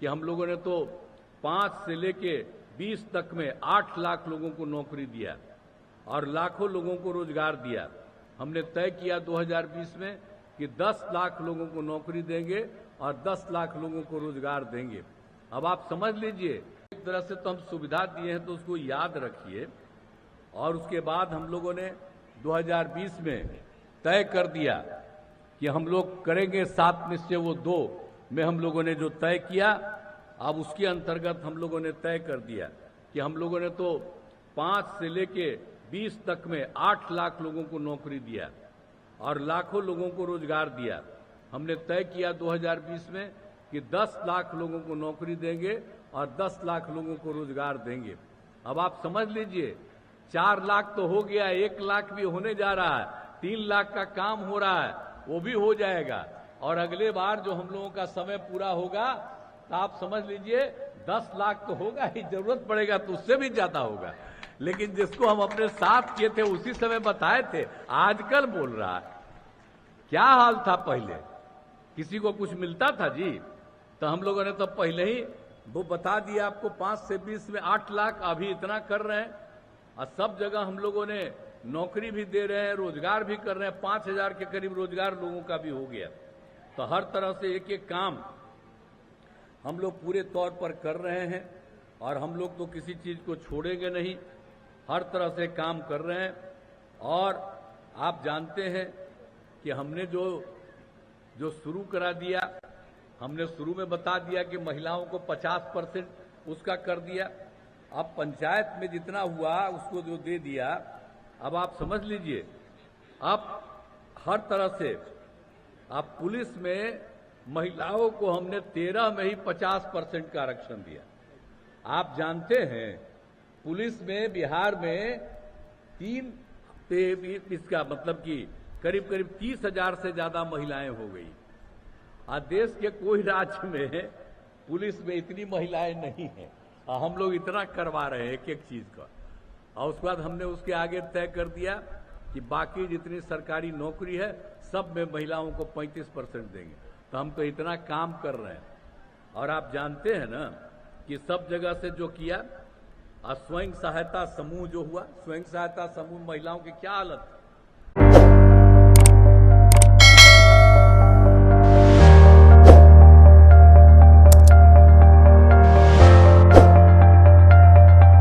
कि हम लोगों ने तो 5 से लेके 20 तक में 8 लाख लोगों को नौकरी दिया और लाखों लोगों को रोजगार दिया। हमने तय किया 2020 में कि 10 लाख लोगों को नौकरी देंगे और 10 लाख लोगों को रोजगार देंगे। अब आप समझ लीजिए, एक तरह से तो हम सुविधा दिए हैं तो उसको याद रखिए। और उसके बाद हम लोगों ने 2020 में तय कर दिया कि हम लोग करेंगे 7 में से वो 2 में हम लोगों ने जो तय किया। अब उसके अंतर्गत हम लोगों ने तय कर दिया कि हम लोगों ने तो 5 से लेके 20 तक में 8 लाख लोगों को नौकरी दिया और लाखों लोगों को रोजगार दिया। हमने तय किया 2020 में कि 10 लाख लोगों को नौकरी देंगे और 10 लाख लोगों को रोजगार देंगे। अब आप समझ लीजिए, 4 लाख तो हो गया, 1 लाख भी होने जा रहा है, 3 लाख का काम हो रहा है, वो भी हो जाएगा। और अगले बार जो हम लोगों का समय पूरा होगा तो आप समझ लीजिए 10 लाख तो होगा ही, जरूरत पड़ेगा तो उससे भी ज्यादा होगा। लेकिन जिसको हम अपने साथ किए थे उसी समय बताए थे, आजकल बोल रहा है। क्या हाल था पहले? किसी को कुछ मिलता था जी? तो हम लोगों ने तो पहले ही वो बता दिया आपको, 5 से 20 में 8 लाख, अभी इतना कर रहे हैं। और सब जगह हम लोगों ने नौकरी भी दे रहे हैं, रोजगार भी कर रहे हैं। 5000 के करीब रोजगार लोगों का भी हो गया। तो हर तरह से एक एक काम हम लोग पूरे तौर पर कर रहे हैं और हम लोग तो किसी चीज को छोड़ेंगे नहीं, हर तरह से काम कर रहे हैं। और आप जानते हैं कि हमने जो शुरू करा दिया, हमने शुरू में बता दिया कि महिलाओं को 50% उसका कर दिया। अब पंचायत में जितना हुआ उसको जो दे दिया, अब आप समझ लीजिए, अब हर तरह से अब पुलिस में महिलाओं को हमने 13 में ही 50% का आरक्षण दिया। आप जानते हैं पुलिस में बिहार में 3 इसका मतलब कि करीब करीब 30,000 से ज्यादा महिलाएं हो गई। आज देश के कोई राज्य में पुलिस में इतनी महिलाएं नहीं हैं। हम लोग इतना करवा रहे हैं एक एक चीज का। और उसके बाद हमने उसके आगे तय कर दिया कि बाकी जितनी सरकारी नौकरी है सब में महिलाओं को 35% देंगे। तो हम तो इतना काम कर रहे हैं। और आप जानते हैं ना कि सब जगह से जो किया, स्वयं सहायता समूह जो हुआ, स्वयं सहायता समूह महिलाओं की क्या हालत है।